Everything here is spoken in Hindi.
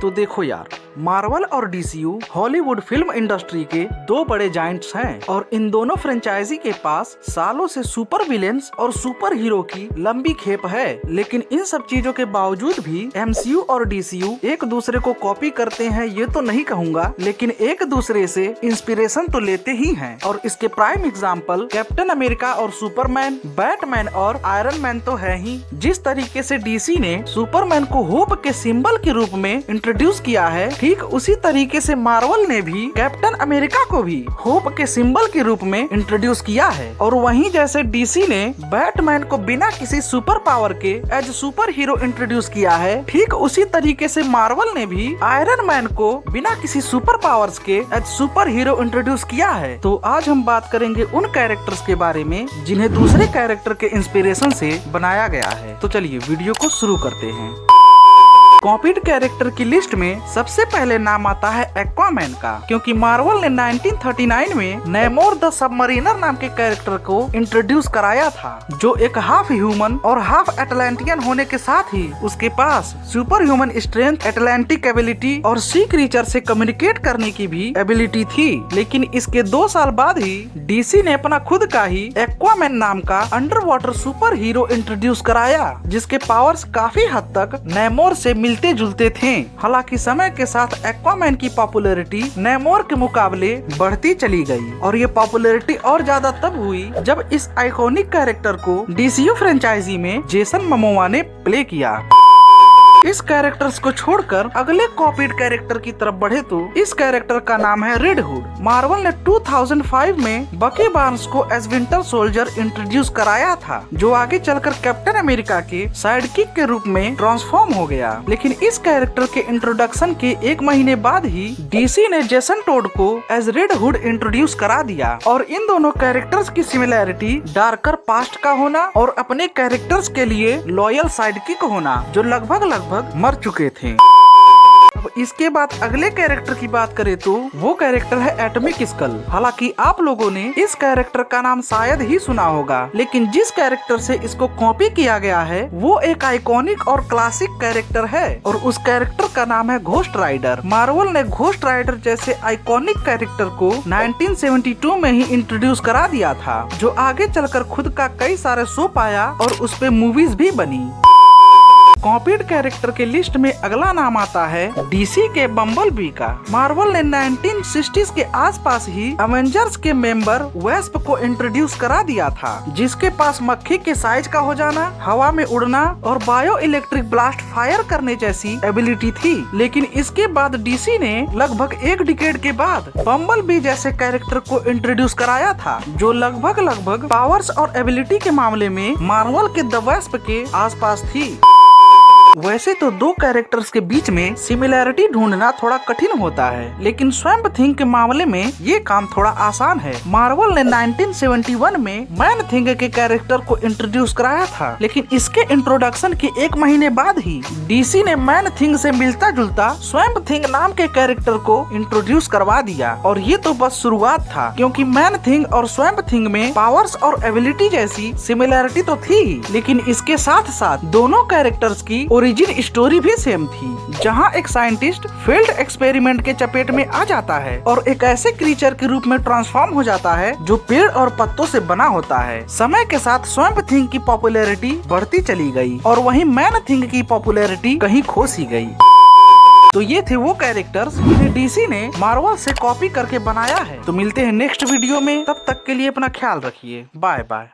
तो देखो यार, मार्वल और डीसीयू हॉलीवुड फिल्म इंडस्ट्री के दो बड़े जायंट्स हैं और इन दोनों फ्रेंचाइजी के पास सालों से सुपर विलेंस और सुपर हीरो की लंबी खेप है। लेकिन इन सब चीजों के बावजूद भी एमसीयू और डीसीयू एक दूसरे को कॉपी करते हैं ये तो नहीं कहूँगा, लेकिन एक दूसरे से इंस्पिरेशन तो लेते ही हैं। और इसके प्राइम एग्जाम्पल कैप्टन अमेरिका और सुपरमैन, बैटमैन और आयरन मैन तो है ही। जिस तरीके से डीसी ने सुपरमैन को होप के सिंबल के रूप में इंट्रोड्यूस किया है, ठीक उसी तरीके से मार्वल ने भी कैप्टन अमेरिका को भी होप के सिंबल के रूप में इंट्रोड्यूस किया है। और वहीं जैसे डीसी ने बैटमैन को बिना किसी सुपर पावर के एज सुपर हीरो इंट्रोड्यूस किया है, ठीक उसी तरीके से मार्वल ने भी आयरन मैन को बिना किसी सुपर पावर्स के एज सुपर हीरो इंट्रोड्यूस किया है। तो आज हम बात करेंगे उन कैरेक्टर्स के बारे में जिन्हें दूसरे कैरेक्टर के इंस्पिरेशन से बनाया गया है। तो चलिए वीडियो को शुरू करते हैं। कॉपीड कैरेक्टर की लिस्ट में सबसे पहले नाम आता है एक्वामैन का, क्योंकि मार्वल ने 1939 में नेमोर द सबमरीनर नाम के कैरेक्टर को इंट्रोड्यूस कराया था, जो एक हाफ ह्यूमन और हाफ एटलांटियन होने के साथ ही उसके पास super human strength, Atlantic ability और सी क्रीचर से कम्युनिकेट करने की भी एबिलिटी थी। लेकिन इसके 2 साल बाद ही डीसी ने अपना खुद का ही एक्वामैन नाम का under water super hero introduce कराया, जिसके पावर्स काफी हद तक नेमोर से मिलते जुलते थे। हालांकि समय के साथ एक्वामैन की पॉपुलैरिटी नेमोर के मुकाबले बढ़ती चली गई और ये पॉपुलैरिटी और ज्यादा तब हुई जब इस आइकॉनिक कैरेक्टर को डीसीयू फ्रेंचाइजी में जेसन मोमोआ ने प्ले किया। इस कैरेक्टर्स को छोड़कर अगले कॉपीड कैरेक्टर की तरफ बढ़े तो इस कैरेक्टर का नाम है रेड हुड। मार्वल ने 2005 में बकी बार्न्स को एज विंटर सोल्जर इंट्रोड्यूस कराया था, जो आगे चलकर कैप्टन अमेरिका के साइडकिक के रूप में ट्रांसफॉर्म हो गया। लेकिन इस कैरेक्टर के इंट्रोडक्शन के 1 महीने बाद ही डीसी ने जेसन टोड को एज रेड हुड इंट्रोड्यूस करा दिया। और इन दोनों कैरेक्टर्स की सिमिलैरिटी डार्कर पास्ट का होना और अपने कैरेक्टर्स के लिए लॉयल साइडकिक होना, जो लगभग मर चुके थे। अब इसके बाद अगले कैरेक्टर की बात करें तो वो कैरेक्टर है एटॉमिक स्कल। हालांकि आप लोगों ने इस कैरेक्टर का नाम शायद ही सुना होगा, लेकिन जिस कैरेक्टर से इसको कॉपी किया गया है वो एक आइकॉनिक और क्लासिक कैरेक्टर है और उस कैरेक्टर का नाम है घोस्ट राइडर। मार्वल ने घोस्ट राइडर जैसे आइकॉनिक कैरेक्टर को 1972 में ही इंट्रोड्यूस करा दिया था, जो आगे चलकर खुद का कई सारे शो पाया और उस पे मूवीज भी बनी। कॉपीड कैरेक्टर के लिस्ट में अगला नाम आता है डीसी के बम्बलबी का। मार्वल ने 1960s के आसपास ही अवेंजर्स के मेंबर वेस्प को इंट्रोड्यूस करा दिया था, जिसके पास मक्खी के साइज का हो जाना, हवा में उड़ना और बायो इलेक्ट्रिक ब्लास्ट फायर करने जैसी एबिलिटी थी। लेकिन इसके बाद डीसी ने लगभग 1 डिकेड के बाद बम्बलबी जैसे कैरेक्टर को इंट्रोड्यूस कराया था, जो लगभग पावर्स और एबिलिटी के मामले में मार्वल के द वेस्प के आसपास थी। वैसे तो दो कैरेक्टर्स के बीच में सिमिलैरिटी ढूंढना थोड़ा कठिन होता है, लेकिन स्वैम्प थिंग के मामले में ये काम थोड़ा आसान है। मार्वल ने 1971 में मैन थिंग के कैरेक्टर को इंट्रोड्यूस कराया था, लेकिन इसके इंट्रोडक्शन के 1 महीने बाद ही डीसी ने मैन थिंग से मिलता जुलता स्वैम्प थिंग नाम के कैरेक्टर को इंट्रोड्यूस करवा दिया। और ये तो बस शुरुआत था, क्योंकि मैन थिंग और स्वैम्प थिंग में पावर्स और एबिलिटी जैसी सिमिलैरिटी तो थी ही, लेकिन इसके साथ साथ दोनों कैरेक्टर्स की ओरिजिन स्टोरी भी सेम थी, जहां एक साइंटिस्ट फील्ड एक्सपेरिमेंट के चपेट में आ जाता है और एक ऐसे क्रीचर के रूप में ट्रांसफॉर्म हो जाता है जो पेड़ और पत्तों से बना होता है। समय के साथ स्वैम्प थिंग की पॉपुलैरिटी बढ़ती चली गई और वहीं मैन थिंग की पॉपुलैरिटी कहीं खो सी गई। तो ये थे वो कैरेक्टर्स जिन्हें डीसी ने मार्वल से कॉपी करके बनाया है। तो मिलते हैं नेक्स्ट वीडियो में, तब तक के लिए अपना ख्याल रखिए। Bye bye.